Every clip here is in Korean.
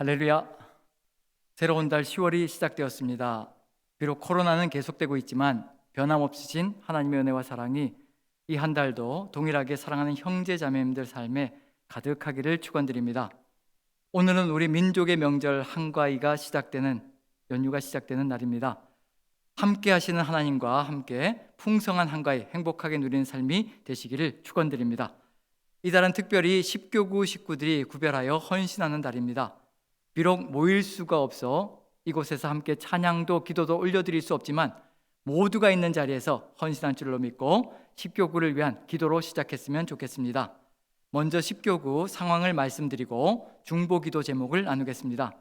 할렐루야. 새로운 달 10월이 시작되었습니다. 비록 코로나는 계속되고 있지만 변함없으신 하나님의 은혜와 사랑이 이 한 달도 동일하게 사랑하는 형제 자매님들 삶에 가득하기를 축원드립니다. 오늘은 우리 민족의 명절 한가위가 시작되는 연휴가 시작되는 날입니다. 함께 하시는 하나님과 함께 풍성한 한가위 행복하게 누리는 삶이 되시기를 축원드립니다. 이달은 특별히 십교구 식구들이 구별하여 헌신하는 달입니다. 비록 모일 수가 없어 이곳에서 함께 찬양도 기도도 올려드릴 수 없지만 모두가 있는 자리에서 헌신한 줄로 믿고 십교구를 위한 기도로 시작했으면 좋겠습니다. 먼저 십교구 상황을 말씀드리고 중보기도 제목을 나누겠습니다.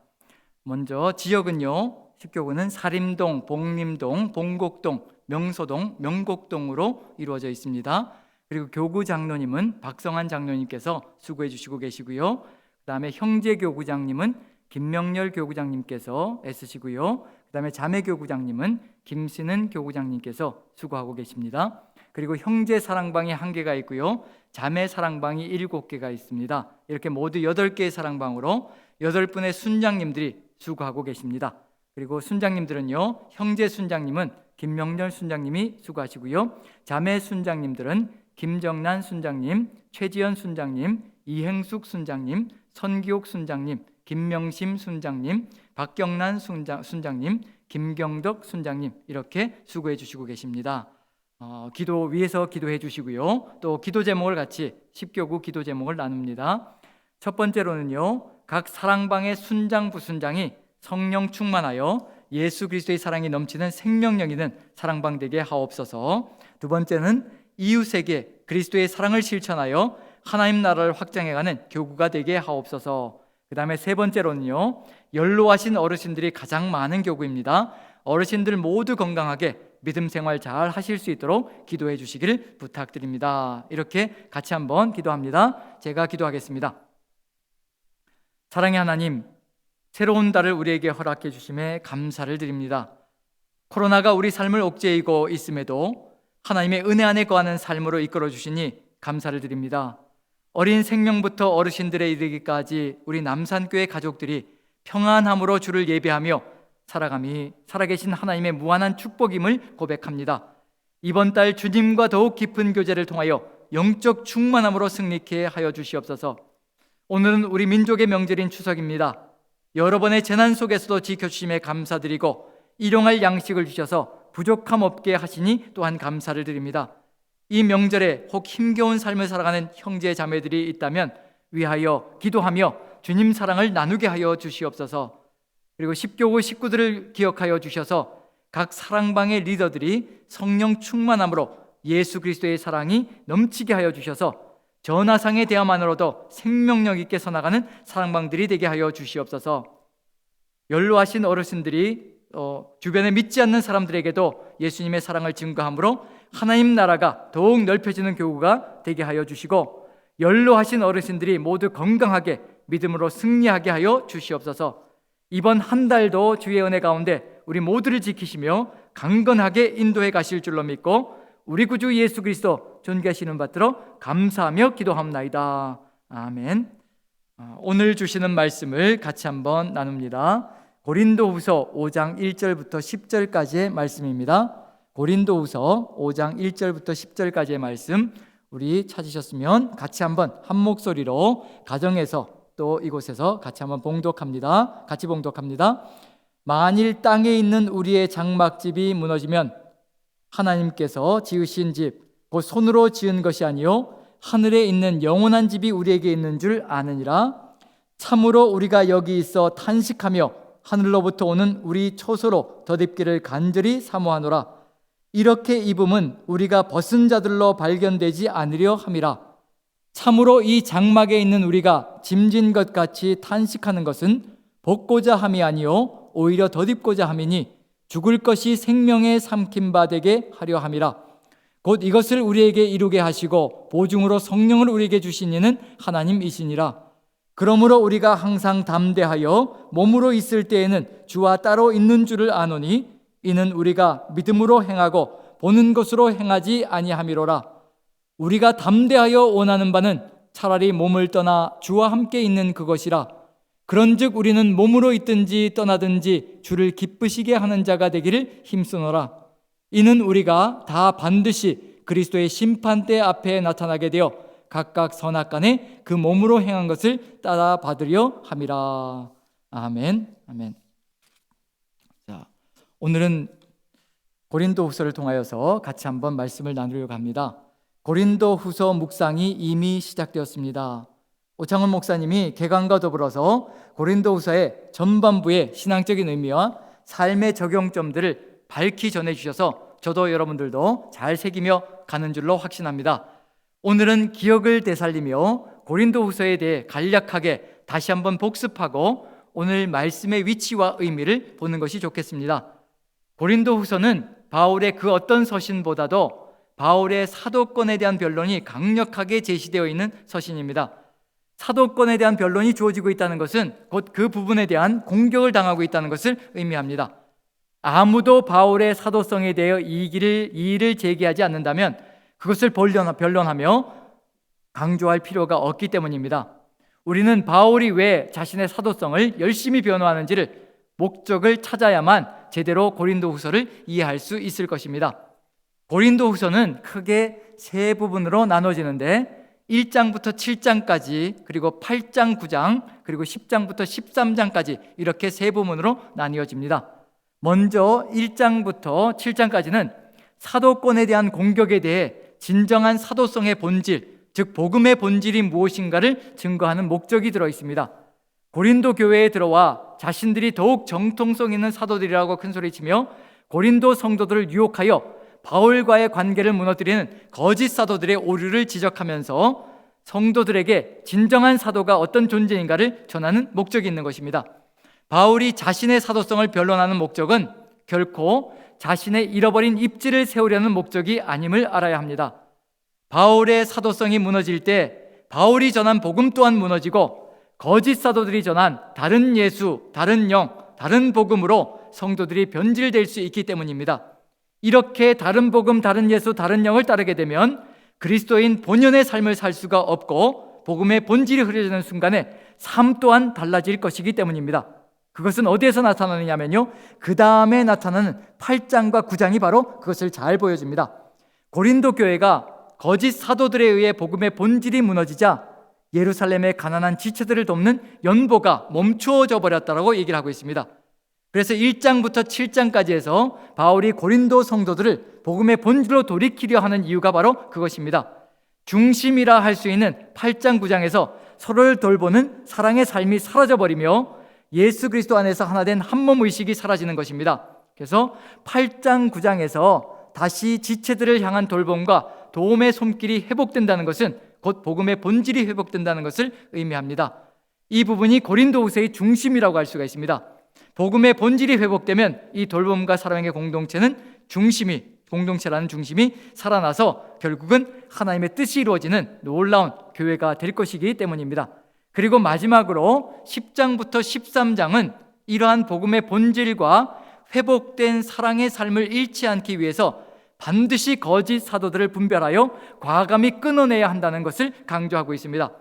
먼저 지역은요, 십교구는 사림동, 복림동, 봉곡동, 명소동, 명곡동으로 이루어져 있습니다. 그리고 교구 장로님은 박성환 장로님께서 수고해 주시고 계시고요. 그 다음에 형제 교구장님은 김명렬 교구장님께서 애쓰시고요. 그 다음에 자매 교구장님은 김신은 교구장님께서 수고하고 계십니다. 그리고 형제 사랑방이 1개가 있고요. 자매 사랑방이 7개가 있습니다. 이렇게 모두 8개의 사랑방으로 8분의 순장님들이 수고하고 계십니다. 그리고 순장님들은요, 형제 순장님은 김명렬 순장님이 수고하시고요. 자매 순장님들은 김정란 순장님, 최지연 순장님, 이행숙 순장님, 선기옥 순장님, 김명심 순장님, 박경란 순장님, 김경덕 순장님 이렇게 수고해 주시고 계십니다. 기도 위에서 기도해 주시고요. 또 기도 제목을 같이 십교구 기도 제목을 나눕니다. 첫 번째로는요, 각 사랑방의 순장 부순장이 성령 충만하여 예수 그리스도의 사랑이 넘치는 생명력 있는 사랑방 되게 하옵소서. 두 번째는 이웃에게 그리스도의 사랑을 실천하여 하나님 나라를 확장해가는 교구가 되게 하옵소서. 그 다음에 세 번째로는요, 연로하신 어르신들이 가장 많은 교구입니다. 어르신들 모두 건강하게 믿음 생활 잘 하실 수 있도록 기도해 주시기를 부탁드립니다. 이렇게 같이 한번 기도합니다. 제가 기도하겠습니다. 사랑의 하나님, 새로운 달을 우리에게 허락해 주심에 감사를 드립니다. 코로나가 우리 삶을 옥죄이고 있음에도 하나님의 은혜 안에 거하는 삶으로 이끌어 주시니 감사를 드립니다. 어린 생명부터 어르신들에 이르기까지 우리 남산교회 가족들이 평안함으로 주를 예배하며 살아감이 살아계신 하나님의 무한한 축복임을 고백합니다. 이번 달 주님과 더욱 깊은 교제를 통하여 영적 충만함으로 승리케 하여 주시옵소서. 오늘은 우리 민족의 명절인 추석입니다. 여러 번의 재난 속에서도 지켜주심에 감사드리고 일용할 양식을 주셔서 부족함 없게 하시니 또한 감사를 드립니다. 이 명절에 혹 힘겨운 삶을 살아가는 형제 자매들이 있다면 위하여 기도하며 주님 사랑을 나누게 하여 주시옵소서. 그리고 십교구 식구들을 기억하여 주셔서 각 사랑방의 리더들이 성령 충만함으로 예수 그리스도의 사랑이 넘치게 하여 주셔서 전화상의 대화만으로도 생명력 있게 서나가는 사랑방들이 되게 하여 주시옵소서. 연로하신 어르신들이 주변에 믿지 않는 사람들에게도 예수님의 사랑을 증거함으로 하나님 나라가 더욱 넓혀지는 교구가 되게 하여 주시고, 연로하신 어르신들이 모두 건강하게 믿음으로 승리하게 하여 주시옵소서. 이번 한 달도 주의 은혜 가운데 우리 모두를 지키시며 강건하게 인도해 가실 줄로 믿고 우리 구주 예수 그리스도 존귀하시는 받들어 감사하며 기도합나이다. 아멘. 오늘 주시는 말씀을 같이 한번 나눕니다. 고린도후서 5장 1절부터 10절까지의 말씀입니다. 고린도후서 5장 1절부터 10절까지의 말씀 우리 찾으셨으면 같이 한번 한 목소리로 가정에서 또 이곳에서 같이 한번 봉독합니다. 같이 봉독합니다. 만일 땅에 있는 우리의 장막집이 무너지면 하나님께서 지으신 집 곧 손으로 지은 것이 아니요 하늘에 있는 영원한 집이 우리에게 있는 줄 아느니라. 참으로 우리가 여기 있어 탄식하며 하늘로부터 오는 우리 초소로 덧입기를 간절히 사모하노라. 이렇게 입음은 우리가 벗은 자들로 발견되지 않으려 함이라. 참으로 이 장막에 있는 우리가 짐진 것 같이 탄식하는 것은 벗고자 함이 아니요 오히려 덧입고자 함이니 죽을 것이 생명에 삼킨 바 되게 하려 함이라. 곧 이것을 우리에게 이루게 하시고 보증으로 성령을 우리에게 주신 이는 하나님이시니라. 그러므로 우리가 항상 담대하여 몸으로 있을 때에는 주와 따로 있는 줄을 아노니 이는 우리가 믿음으로 행하고 보는 것으로 행하지 아니함이로라. 우리가 담대하여 원하는 바는 차라리 몸을 떠나 주와 함께 있는 그것이라. 그런즉 우리는 몸으로 있든지 떠나든지 주를 기쁘시게 하는 자가 되기를 힘쓰노라. 이는 우리가 다 반드시 그리스도의 심판대 앞에 나타나게 되어 각각 선악간에 그 몸으로 행한 것을 따라 받으려 함이라. 아멘. 아멘. 자, 오늘은 고린도후서를 통하여서 같이 한번 말씀을 나누려고 합니다. 고린도후서 묵상이 이미 시작되었습니다. 오창훈 목사님이 개강과 더불어서 고린도후서의 전반부의 신앙적인 의미와 삶의 적용점들을 밝히 전해주셔서 저도 여러분들도 잘 새기며 가는 줄로 확신합니다. 오늘은 기억을 되살리며 고린도후서에 대해 간략하게 다시 한번 복습하고 오늘 말씀의 위치와 의미를 보는 것이 좋겠습니다. 고린도후서는 바울의 그 어떤 서신보다도 바울의 사도권에 대한 변론이 강력하게 제시되어 있는 서신입니다. 사도권에 대한 변론이 주어지고 있다는 것은 곧 그 부분에 대한 공격을 당하고 있다는 것을 의미합니다. 아무도 바울의 사도성에 대해 이의를 제기하지 않는다면 그것을 변론하며 강조할 필요가 없기 때문입니다. 우리는 바울이 왜 자신의 사도성을 열심히 변호하는지를 목적을 찾아야만 제대로 고린도후서를 이해할 수 있을 것입니다. 고린도후서는 크게 세 부분으로 나눠지는데 1장부터 7장까지 그리고 8장, 9장 그리고 10장부터 13장까지 이렇게 세 부분으로 나뉘어집니다. 먼저 1장부터 7장까지는 사도권에 대한 공격에 대해 진정한 사도성의 본질, 즉 복음의 본질이 무엇인가를 증거하는 목적이 들어 있습니다. 고린도 교회에 들어와 자신들이 더욱 정통성 있는 사도들이라고 큰소리치며 고린도 성도들을 유혹하여 바울과의 관계를 무너뜨리는 거짓 사도들의 오류를 지적하면서 성도들에게 진정한 사도가 어떤 존재인가를 전하는 목적이 있는 것입니다. 바울이 자신의 사도성을 변론하는 목적은 결코 자신의 잃어버린 입지를 세우려는 목적이 아님을 알아야 합니다. 바울의 사도성이 무너질 때 바울이 전한 복음 또한 무너지고 거짓 사도들이 전한 다른 예수, 다른 영, 다른 복음으로 성도들이 변질될 수 있기 때문입니다. 이렇게 다른 복음, 다른 예수, 다른 영을 따르게 되면 그리스도인 본연의 삶을 살 수가 없고 복음의 본질이 흐려지는 순간에 삶 또한 달라질 것이기 때문입니다. 그것은 어디에서 나타나느냐면요, 그 다음에 나타나는 8장과 9장이 바로 그것을 잘 보여줍니다. 고린도 교회가 거짓 사도들에 의해 복음의 본질이 무너지자 예루살렘의 가난한 지체들을 돕는 연보가 멈추어져 버렸다고 얘기를 하고 있습니다. 그래서 1장부터 7장까지 해서 바울이 고린도 성도들을 복음의 본질로 돌이키려 하는 이유가 바로 그것입니다. 중심이라 할 수 있는 8장, 9장에서 서로를 돌보는 사랑의 삶이 사라져버리며 예수 그리스도 안에서 하나 된 한몸 의식이 사라지는 것입니다. 그래서 8장, 9장에서 다시 지체들을 향한 돌봄과 도움의 손길이 회복된다는 것은 곧 복음의 본질이 회복된다는 것을 의미합니다. 이 부분이 고린도후서의 중심이라고 할 수가 있습니다. 복음의 본질이 회복되면 이 돌봄과 사랑의 공동체라는 중심이 살아나서 결국은 하나님의 뜻이 이루어지는 놀라운 교회가 될 것이기 때문입니다. 그리고 마지막으로 10장부터 13장은 이러한 복음의 본질과 회복된 사랑의 삶을 잃지 않기 위해서 반드시 거짓 사도들을 분별하여 과감히 끊어내야 한다는 것을 강조하고 있습니다.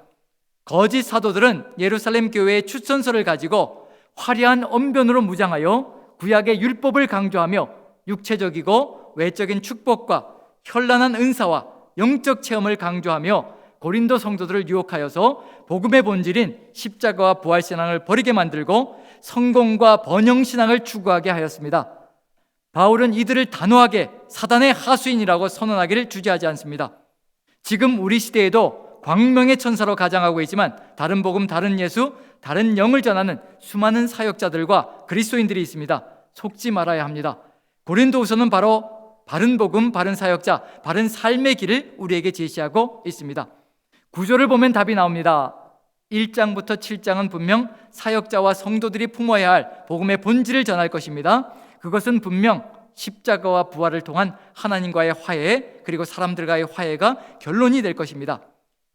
거짓 사도들은 예루살렘 교회의 추천서를 가지고 화려한 언변으로 무장하여 구약의 율법을 강조하며 육체적이고 외적인 축복과 현란한 은사와 영적 체험을 강조하며 고린도 성도들을 유혹하여서 복음의 본질인 십자가와 부활신앙을 버리게 만들고 성공과 번영신앙을 추구하게 하였습니다. 바울은 이들을 단호하게 사단의 하수인이라고 선언하기를 주저하지 않습니다. 지금 우리 시대에도 광명의 천사로 가장하고 있지만 다른 복음, 다른 예수, 다른 영을 전하는 수많은 사역자들과 그리스도인들이 있습니다. 속지 말아야 합니다. 고린도후서는 바로 바른 복음, 바른 사역자, 바른 삶의 길을 우리에게 제시하고 있습니다. 구조를 보면 답이 나옵니다. 1장부터 7장은 분명 사역자와 성도들이 품어야 할 복음의 본질을 전할 것입니다. 그것은 분명 십자가와 부활을 통한 하나님과의 화해, 그리고 사람들과의 화해가 결론이 될 것입니다.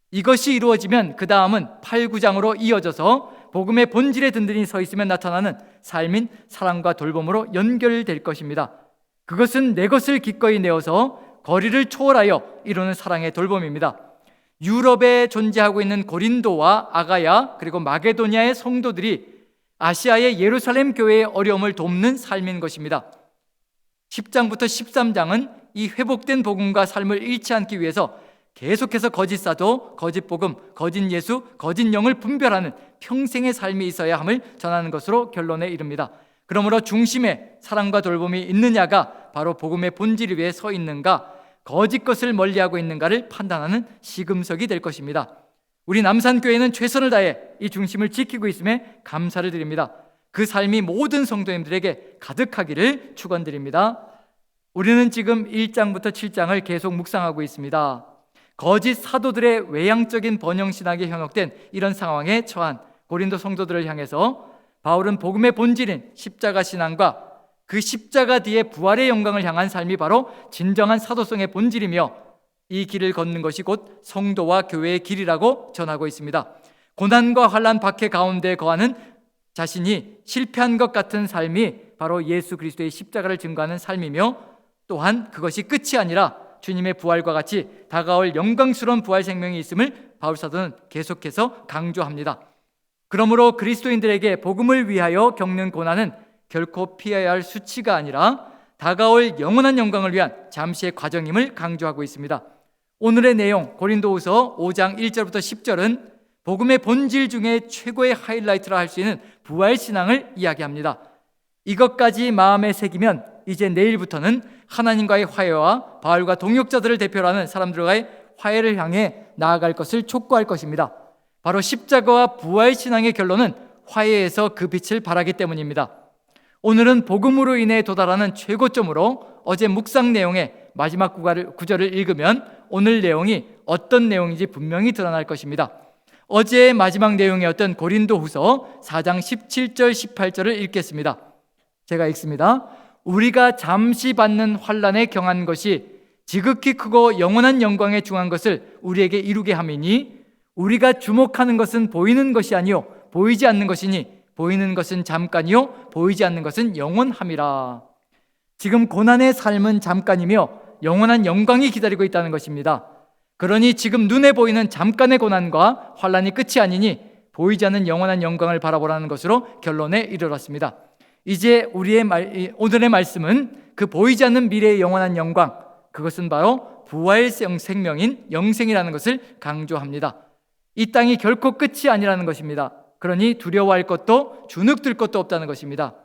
이것이 이루어지면 그 다음은 8, 9장으로 이어져서 복음의 본질에 든든히 서 있으면 나타나는 삶인 사랑과 돌봄으로 연결될 것입니다. 그것은 내 것을 기꺼이 내어서 거리를 초월하여 이루는 사랑의 돌봄입니다. 유럽에 존재하고 있는 고린도와 아가야 그리고 마게도니아의 성도들이 아시아의 예루살렘 교회의 어려움을 돕는 삶인 것입니다. 10장부터 13장은 이 회복된 복음과 삶을 잃지 않기 위해서 계속해서 거짓 사도, 거짓 복음, 거짓 예수, 거짓 영을 분별하는 평생의 삶이 있어야 함을 전하는 것으로 결론에 이릅니다. 그러므로 중심에 사랑과 돌봄이 있느냐가 바로 복음의 본질 위에 서 있는가, 거짓 것을 멀리하고 있는가를 판단하는 시금석이 될 것입니다. 우리 남산교회는 최선을 다해 이 중심을 지키고 있음에 감사를 드립니다. 그 삶이 모든 성도님들에게 가득하기를 축원드립니다. 우리는 지금 1장부터 7장을 계속 묵상하고 있습니다. 거짓 사도들의 외향적인 번영신학에 현혹된 이런 상황에 처한 고린도 성도들을 향해서 바울은 복음의 본질인 십자가 신앙과 그 십자가 뒤에 부활의 영광을 향한 삶이 바로 진정한 사도성의 본질이며 이 길을 걷는 것이 곧 성도와 교회의 길이라고 전하고 있습니다. 고난과 환난 박해 가운데 거하는 자신이 실패한 것 같은 삶이 바로 예수 그리스도의 십자가를 증거하는 삶이며, 또한 그것이 끝이 아니라 주님의 부활과 같이 다가올 영광스러운 부활 생명이 있음을 바울 사도는 계속해서 강조합니다. 그러므로 그리스도인들에게 복음을 위하여 겪는 고난은 결코 피해야 할 수치가 아니라 다가올 영원한 영광을 위한 잠시의 과정임을 강조하고 있습니다. 오늘의 내용 고린도후서 5장 1절부터 10절은 복음의 본질 중에 최고의 하이라이트라 할 수 있는 부활신앙을 이야기합니다. 이것까지 마음에 새기면 이제 내일부터는 하나님과의 화해와 바울과 동역자들을 대표로 하는 사람들과의 화해를 향해 나아갈 것을 촉구할 것입니다. 바로 십자가와 부활신앙의 결론은 화해에서 그 빛을 발하기 때문입니다. 오늘은 복음으로 인해 도달하는 최고점으로 어제 묵상 내용의 마지막 구절을 읽으면 오늘 내용이 어떤 내용인지 분명히 드러날 것입니다. 어제의 마지막 내용이었던 고린도후서 4장 17절 18절을 읽겠습니다. 제가 읽습니다. 우리가 잠시 받는 환난에 경한 것이 지극히 크고 영원한 영광에 중한 것을 우리에게 이루게 함이니 우리가 주목하는 것은 보이는 것이 아니요 보이지 않는 것이니 보이는 것은 잠깐이요 보이지 않는 것은 영원함이라. 지금 고난의 삶은 잠깐이며 영원한 영광이 기다리고 있다는 것입니다. 그러니 지금 눈에 보이는 잠깐의 고난과 환난이 끝이 아니니 보이지 않는 영원한 영광을 바라보라는 것으로 결론에 이르렀습니다. 이제 오늘의 말씀은 그 보이지 않는 미래의 영원한 영광, 그것은 바로 부활성 생명인 영생이라는 것을 강조합니다. 이 땅이 결코 끝이 아니라는 것입니다. 그러니 두려워할 것도 주눅들 것도 없다는 것입니다.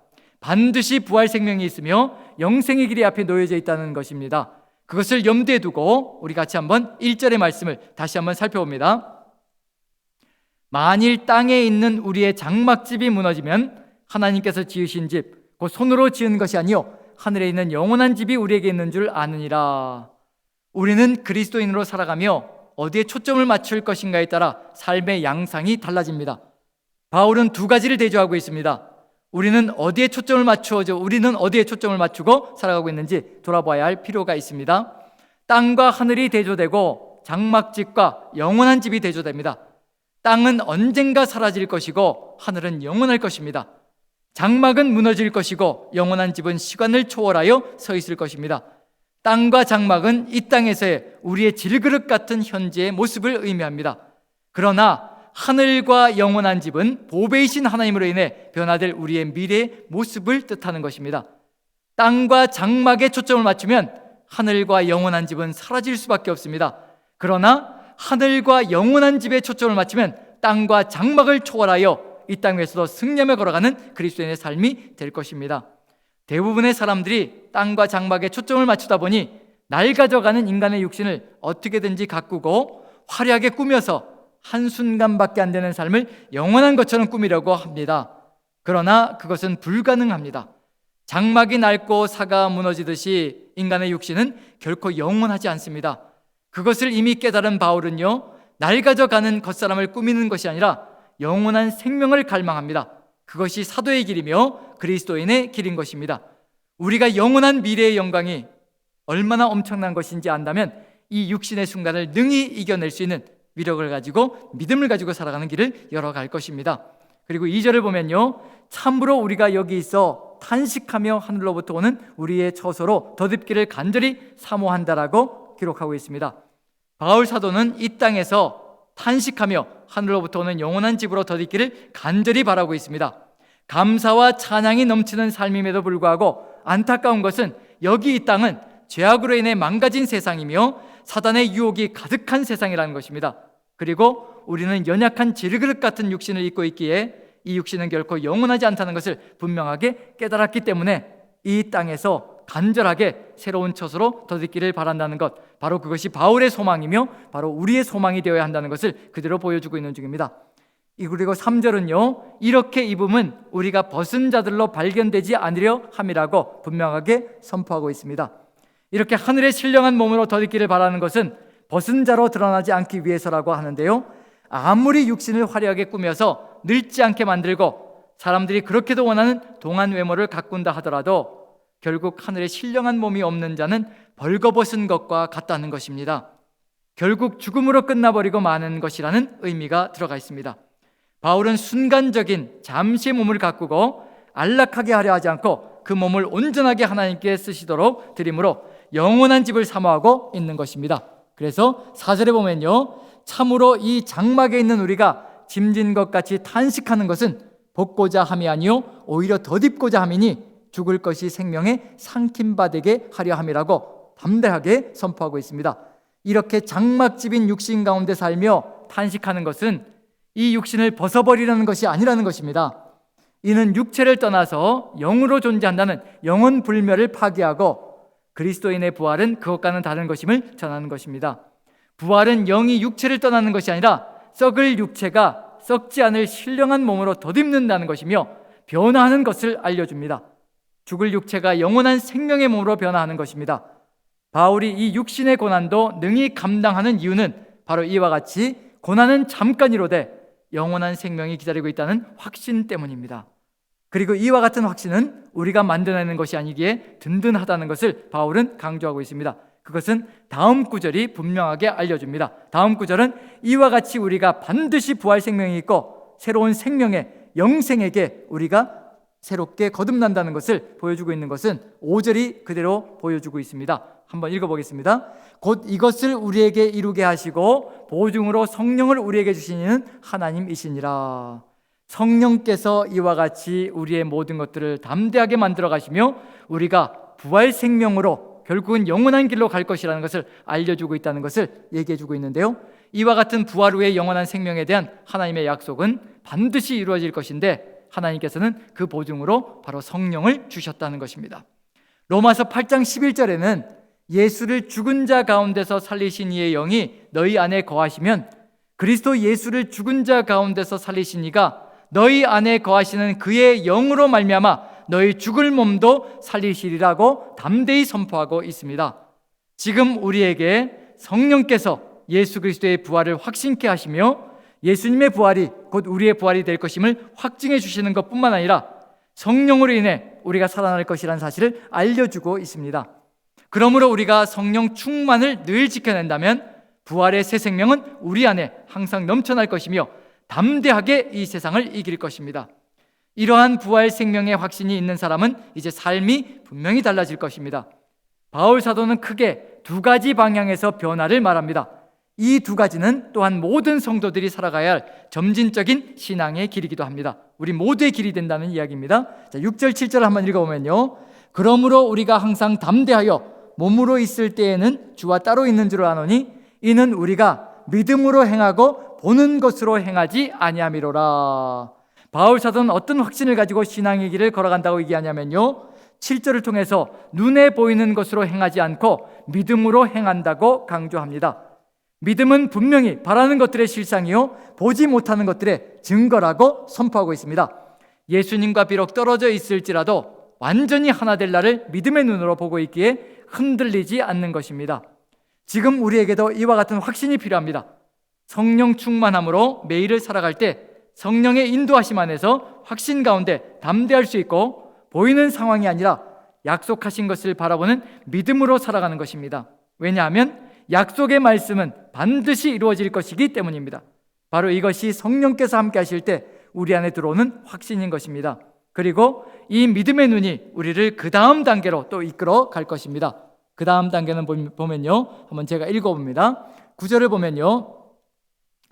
반드시 부활 생명이 있으며 영생의 길이 앞에 놓여져 있다는 것입니다. 그것을 염두에 두고 우리 같이 한번 1절의 말씀을 다시 한번 살펴봅니다. 만일 땅에 있는 우리의 장막집이 무너지면 하나님께서 지으신 집, 곧 손으로 지은 것이 아니요 하늘에 있는 영원한 집이 우리에게 있는 줄 아느니라. 우리는 그리스도인으로 살아가며 어디에 초점을 맞출 것인가에 따라 삶의 양상이 달라집니다. 바울은 두 가지를 대조하고 있습니다. 우리는 어디에 초점을 맞추고 살아가고 있는지 돌아봐야 할 필요가 있습니다. 땅과 하늘이 대조되고 장막집과 영원한 집이 대조됩니다. 땅은 언젠가 사라질 것이고 하늘은 영원할 것입니다. 장막은 무너질 것이고 영원한 집은 시간을 초월하여 서 있을 것입니다. 땅과 장막은 이 땅에서의 우리의 질그릇 같은 현재의 모습을 의미합니다. 그러나 하늘과 영원한 집은 보배이신 하나님으로 인해 변화될 우리의 미래의 모습을 뜻하는 것입니다. 땅과 장막에 초점을 맞추면 하늘과 영원한 집은 사라질 수밖에 없습니다. 그러나 하늘과 영원한 집에 초점을 맞추면 땅과 장막을 초월하여 이 땅 위에서도 승리하며 걸어가는 그리스도인의 삶이 될 것입니다. 대부분의 사람들이 땅과 장막에 초점을 맞추다 보니 낡아져가는 인간의 육신을 어떻게든지 가꾸고 화려하게 꾸며서 한순간밖에 안 되는 삶을 영원한 것처럼 꾸미려고 합니다. 그러나 그것은 불가능합니다. 장막이 낡고 사가 무너지듯이 인간의 육신은 결코 영원하지 않습니다. 그것을 이미 깨달은 바울은요, 낡아져가는 겉사람을 꾸미는 것이 아니라 영원한 생명을 갈망합니다. 그것이 사도의 길이며 그리스도인의 길인 것입니다. 우리가 영원한 미래의 영광이 얼마나 엄청난 것인지 안다면 이 육신의 순간을 능히 이겨낼 수 있는 위력을 가지고 믿음을 가지고 살아가는 길을 열어갈 것입니다. 그리고 2절을 보면요, 참으로 우리가 여기 있어 탄식하며 하늘로부터 오는 우리의 처소로 덧입기를 간절히 사모한다라고 기록하고 있습니다. 바울 사도는 이 땅에서 탄식하며 하늘로부터 오는 영원한 집으로 더디기를 간절히 바라고 있습니다. 감사와 찬양이 넘치는 삶임에도 불구하고 안타까운 것은 여기 이 땅은 죄악으로 인해 망가진 세상이며 사단의 유혹이 가득한 세상이라는 것입니다. 그리고 우리는 연약한 질그릇 같은 육신을 입고 있기에 이 육신은 결코 영원하지 않다는 것을 분명하게 깨달았기 때문에 이 땅에서 간절하게 새로운 처소로 더디기를 바란다는 것, 바로 그것이 바울의 소망이며 바로 우리의 소망이 되어야 한다는 것을 그대로 보여주고 있는 중입니다. 그리고 3절은요, 이렇게 입음은 우리가 벗은 자들로 발견되지 않으려 함이라고 분명하게 선포하고 있습니다. 이렇게 하늘의 신령한 몸으로 더디기를 바라는 것은 벗은 자로 드러나지 않기 위해서라고 하는데요, 아무리 육신을 화려하게 꾸며서 늙지 않게 만들고 사람들이 그렇게도 원하는 동안 외모를 가꾼다 하더라도 결국 하늘에 신령한 몸이 없는 자는 벌거벗은 것과 같다는 것입니다. 결국 죽음으로 끝나버리고 마는 것이라는 의미가 들어가 있습니다. 바울은 순간적인 잠시의 몸을 가꾸고 안락하게 하려 하지 않고 그 몸을 온전하게 하나님께 쓰시도록 드림으로 영원한 집을 사모하고 있는 것입니다. 그래서 4절에 보면요, 참으로 이 장막에 있는 우리가 짐진 것 같이 탄식하는 것은 벗고자 함이 아니요 오히려 덧입고자 함이니 죽을 것이 생명에 삼킴바 되게 하려 함이라고 담대하게 선포하고 있습니다. 이렇게 장막집인 육신 가운데 살며 탄식하는 것은 이 육신을 벗어버리려는 것이 아니라는 것입니다. 이는 육체를 떠나서 영으로 존재한다는 영혼 불멸을 파기하고 그리스도인의 부활은 그것과는 다른 것임을 전하는 것입니다. 부활은 영이 육체를 떠나는 것이 아니라 썩을 육체가 썩지 않을 신령한 몸으로 덧입는다는 것이며 변화하는 것을 알려줍니다. 죽을 육체가 영원한 생명의 몸으로 변화하는 것입니다. 바울이 이 육신의 고난도 능히 감당하는 이유는 바로 이와 같이 고난은 잠깐이로되 영원한 생명이 기다리고 있다는 확신 때문입니다. 그리고 이와 같은 확신은 우리가 만들어내는 것이 아니기에 든든하다는 것을 바울은 강조하고 있습니다. 그것은 다음 구절이 분명하게 알려줍니다. 다음 구절은 이와 같이 우리가 반드시 부활 생명이 있고 새로운 생명의 영생에게 우리가 새롭게 거듭난다는 것을 보여주고 있는 것은 5절이 그대로 보여주고 있습니다. 한번 읽어보겠습니다. 곧 이것을 우리에게 이루게 하시고 보증으로 성령을 우리에게 주시는 하나님이시니라. 성령께서 이와 같이 우리의 모든 것들을 담대하게 만들어 가시며 우리가 부활 생명으로 결국은 영원한 길로 갈 것이라는 것을 알려주고 있다는 것을 얘기해주고 있는데요, 이와 같은 부활 후의 영원한 생명에 대한 하나님의 약속은 반드시 이루어질 것인데 하나님께서는 그 보증으로 바로 성령을 주셨다는 것입니다. 로마서 8장 11절에는 예수를 죽은 자 가운데서 살리신 이의 영이 너희 안에 거하시면 그리스도 예수를 죽은 자 가운데서 살리신 이가 너희 안에 거하시는 그의 영으로 말미암아 너희 죽을 몸도 살리시리라고 담대히 선포하고 있습니다. 지금 우리에게 성령께서 예수 그리스도의 부활을 확신케 하시며 예수님의 부활이 곧 우리의 부활이 될 것임을 확증해 주시는 것뿐만 아니라 성령으로 인해 우리가 살아날 것이라는 사실을 알려주고 있습니다. 그러므로 우리가 성령 충만을 늘 지켜낸다면 부활의 새 생명은 우리 안에 항상 넘쳐날 것이며 담대하게 이 세상을 이길 것입니다. 이러한 부활 생명의 확신이 있는 사람은 이제 삶이 분명히 달라질 것입니다. 바울 사도는 크게 두 가지 방향에서 변화를 말합니다. 이 두 가지는 또한 모든 성도들이 살아가야 할 점진적인 신앙의 길이기도 합니다. 우리 모두의 길이 된다는 이야기입니다. 자, 6절 7절을 한번 읽어보면요, 그러므로 우리가 항상 담대하여 몸으로 있을 때에는 주와 따로 있는 줄 아노니 이는 우리가 믿음으로 행하고 보는 것으로 행하지 아니함이로라. 바울 사도는 어떤 확신을 가지고 신앙의 길을 걸어간다고 얘기하냐면요, 7절을 통해서 눈에 보이는 것으로 행하지 않고 믿음으로 행한다고 강조합니다. 믿음은 분명히 바라는 것들의 실상이요 보지 못하는 것들의 증거라고 선포하고 있습니다. 예수님과 비록 떨어져 있을지라도 완전히 하나 될 날을 믿음의 눈으로 보고 있기에 흔들리지 않는 것입니다. 지금 우리에게도 이와 같은 확신이 필요합니다. 성령 충만함으로 매일을 살아갈 때 성령의 인도하심 안에서 확신 가운데 담대할 수 있고 보이는 상황이 아니라 약속하신 것을 바라보는 믿음으로 살아가는 것입니다. 왜냐하면 약속의 말씀은 반드시 이루어질 것이기 때문입니다. 바로 이것이 성령께서 함께 하실 때 우리 안에 들어오는 확신인 것입니다. 그리고 이 믿음의 눈이 우리를 그 다음 단계로 또 이끌어 갈 것입니다. 그 다음 단계는 보면요, 한번 제가 읽어봅니다. 9절을 보면요,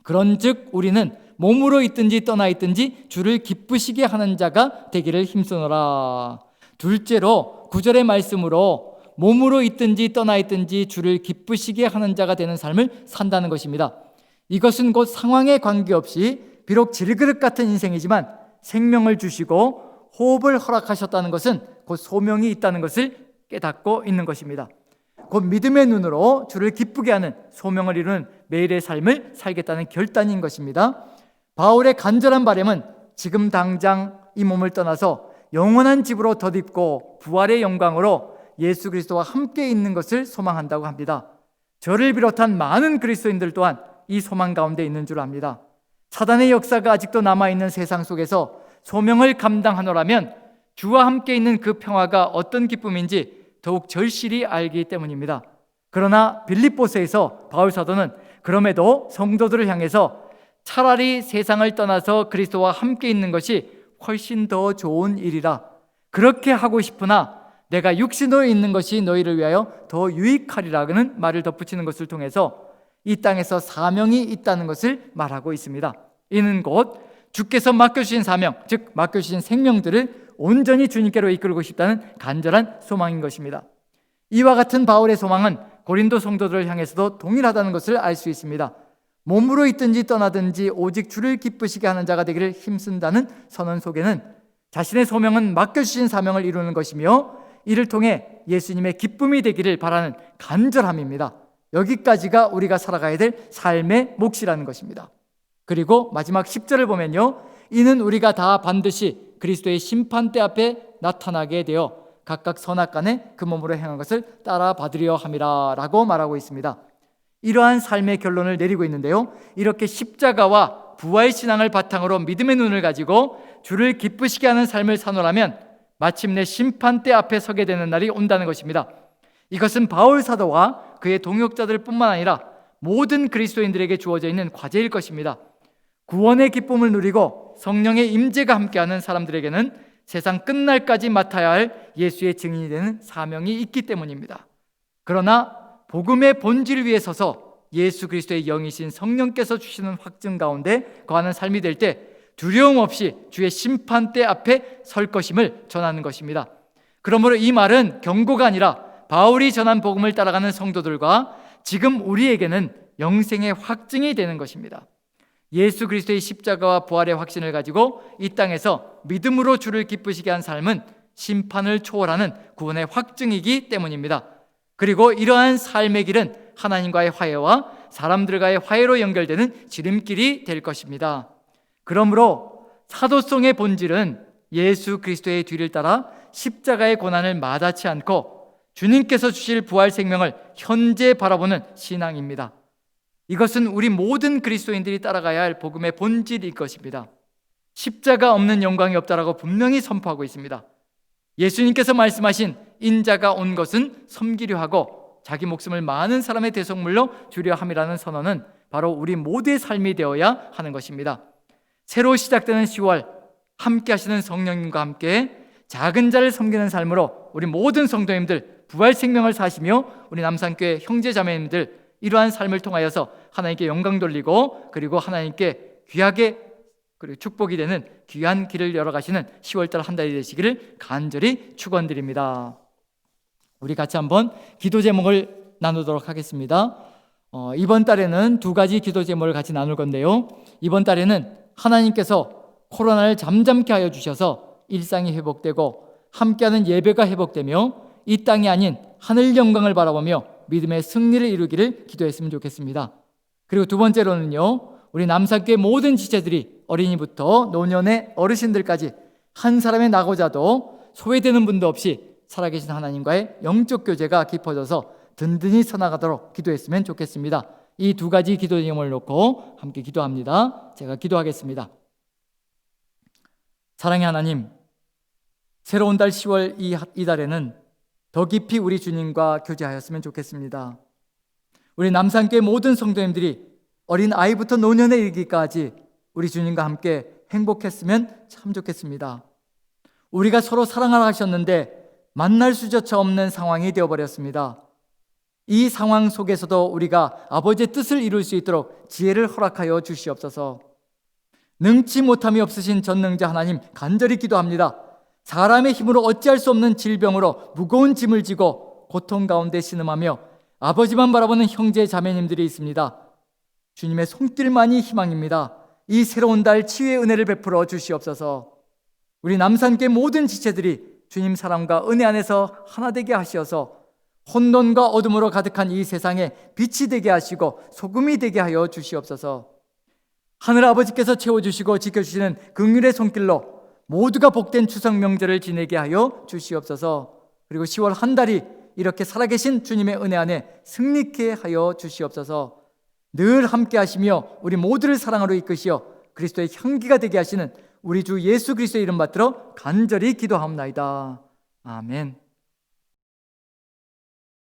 그런즉 우리는 몸으로 있든지 떠나 있든지 주를 기쁘시게 하는 자가 되기를 힘쓰노라. 둘째로 9절의 말씀으로 몸으로 있든지 떠나 있든지 주를 기쁘시게 하는 자가 되는 삶을 산다는 것입니다. 이것은 곧 상황에 관계없이 비록 질그릇 같은 인생이지만 생명을 주시고 호흡을 허락하셨다는 것은 곧 소명이 있다는 것을 깨닫고 있는 것입니다. 곧 믿음의 눈으로 주를 기쁘게 하는 소명을 이루는 매일의 삶을 살겠다는 결단인 것입니다. 바울의 간절한 바람은 지금 당장 이 몸을 떠나서 영원한 집으로 덧입고 부활의 영광으로 예수 그리스도와 함께 있는 것을 소망한다고 합니다. 저를 비롯한 많은 그리스도인들 또한 이 소망 가운데 있는 줄 압니다. 사단의 역사가 아직도 남아있는 세상 속에서 소명을 감당하노라면 주와 함께 있는 그 평화가 어떤 기쁨인지 더욱 절실히 알기 때문입니다. 그러나 빌립보서에서 바울 사도는 그럼에도 성도들을 향해서 차라리 세상을 떠나서 그리스도와 함께 있는 것이 훨씬 더 좋은 일이라, 그렇게 하고 싶으나 내가 육신으로 있는 것이 너희를 위하여 더 유익하리라는 말을 덧붙이는 것을 통해서 이 땅에서 사명이 있다는 것을 말하고 있습니다. 이는 곧 주께서 맡겨주신 사명, 즉 맡겨주신 생명들을 온전히 주님께로 이끌고 싶다는 간절한 소망인 것입니다. 이와 같은 바울의 소망은 고린도 성도들을 향해서도 동일하다는 것을 알 수 있습니다. 몸으로 있든지 떠나든지 오직 주를 기쁘시게 하는 자가 되기를 힘쓴다는 선언 속에는 자신의 소명은 맡겨주신 사명을 이루는 것이며 이를 통해 예수님의 기쁨이 되기를 바라는 간절함입니다. 여기까지가 우리가 살아가야 될 삶의 몫이라는 것입니다. 그리고 마지막 10절을 보면요, 이는 우리가 다 반드시 그리스도의 심판대 앞에 나타나게 되어 각각 선악간에 그 몸으로 행한 것을 따라 받으려 함이라 라고 말하고 있습니다. 이러한 삶의 결론을 내리고 있는데요, 이렇게 십자가와 부활 신앙을 바탕으로 믿음의 눈을 가지고 주를 기쁘시게 하는 삶을 사노라면 마침내 심판대 앞에 서게 되는 날이 온다는 것입니다. 이것은 바울 사도와 그의 동역자들 뿐만 아니라 모든 그리스도인들에게 주어져 있는 과제일 것입니다. 구원의 기쁨을 누리고 성령의 임재가 함께하는 사람들에게는 세상 끝날까지 맡아야 할 예수의 증인이 되는 사명이 있기 때문입니다. 그러나 복음의 본질을 위해 서서 예수 그리스도의 영이신 성령께서 주시는 확증 가운데 거하는 삶이 될 때 두려움 없이 주의 심판대 앞에 설 것임을 전하는 것입니다. 그러므로 이 말은 경고가 아니라 바울이 전한 복음을 따라가는 성도들과 지금 우리에게는 영생의 확증이 되는 것입니다. 예수 그리스도의 십자가와 부활의 확신을 가지고 이 땅에서 믿음으로 주를 기쁘시게 한 삶은 심판을 초월하는 구원의 확증이기 때문입니다. 그리고 이러한 삶의 길은 하나님과의 화해와 사람들과의 화해로 연결되는 지름길이 될 것입니다. 그러므로 사도성의 본질은 예수 그리스도의 뒤를 따라 십자가의 고난을 마다치 않고 주님께서 주실 부활 생명을 현재 바라보는 신앙입니다. 이것은 우리 모든 그리스도인들이 따라가야 할 복음의 본질일 것입니다. 십자가 없는 영광이 없다라고 분명히 선포하고 있습니다. 예수님께서 말씀하신 인자가 온 것은 섬기려 하고 자기 목숨을 많은 사람의 대속물로 주려 함이라는 선언은 바로 우리 모두의 삶이 되어야 하는 것입니다. 새로 시작되는 10월, 함께 하시는 성령님과 함께 작은 자를 섬기는 삶으로 우리 모든 성도님들 부활 생명을 사시며 우리 남산교회 형제자매님들 이러한 삶을 통하여서 하나님께 영광 돌리고 그리고 하나님께 귀하게 그리고 축복이 되는 귀한 길을 열어가시는 10월달 한 달이 되시기를 간절히 축원드립니다. 우리 같이 한번 기도 제목을 나누도록 하겠습니다. 이번 달에는 두 가지 기도 제목을 같이 나눌 건데요, 이번 달에는 하나님께서 코로나를 잠잠케 하여 주셔서 일상이 회복되고 함께하는 예배가 회복되며 이 땅이 아닌 하늘 영광을 바라보며 믿음의 승리를 이루기를 기도했으면 좋겠습니다. 그리고 두 번째로는요, 우리 남산교회 모든 지체들이 어린이부터 노년의 어르신들까지 한 사람의 나고자도 소외되는 분도 없이 살아계신 하나님과의 영적 교제가 깊어져서 든든히 서나가도록 기도했으면 좋겠습니다. 이 두 가지 기도 내용을 놓고 함께 기도합니다. 제가 기도하겠습니다. 사랑의 하나님, 새로운 달 10월 이 달에는 더 깊이 우리 주님과 교제하였으면 좋겠습니다. 우리 남산교회 모든 성도님들이 어린 아이부터 노년에 이르기까지 우리 주님과 함께 행복했으면 참 좋겠습니다. 우리가 서로 사랑하라 하셨는데 만날 수조차 없는 상황이 되어버렸습니다. 이 상황 속에서도 우리가 아버지의 뜻을 이룰 수 있도록 지혜를 허락하여 주시옵소서. 능치 못함이 없으신 전능자 하나님, 간절히 기도합니다. 사람의 힘으로 어찌할 수 없는 질병으로 무거운 짐을 지고 고통 가운데 신음하며 아버지만 바라보는 형제 자매님들이 있습니다. 주님의 손길만이 희망입니다. 이 새로운 달 치유의 은혜를 베풀어 주시옵소서. 우리 남산교회 모든 지체들이 주님 사랑과 은혜 안에서 하나 되게 하시어서 혼돈과 어둠으로 가득한 이 세상에 빛이 되게 하시고 소금이 되게 하여 주시옵소서. 하늘 아버지께서 채워주시고 지켜주시는 긍휼의 손길로 모두가 복된 추석 명절을 지내게 하여 주시옵소서. 그리고 10월 한 달이 이렇게 살아계신 주님의 은혜 안에 승리케 하여 주시옵소서. 늘 함께 하시며 우리 모두를 사랑으로 이끄시어 그리스도의 향기가 되게 하시는 우리 주 예수 그리스도의 이름 받들어 간절히 기도하옵나이다. 아멘.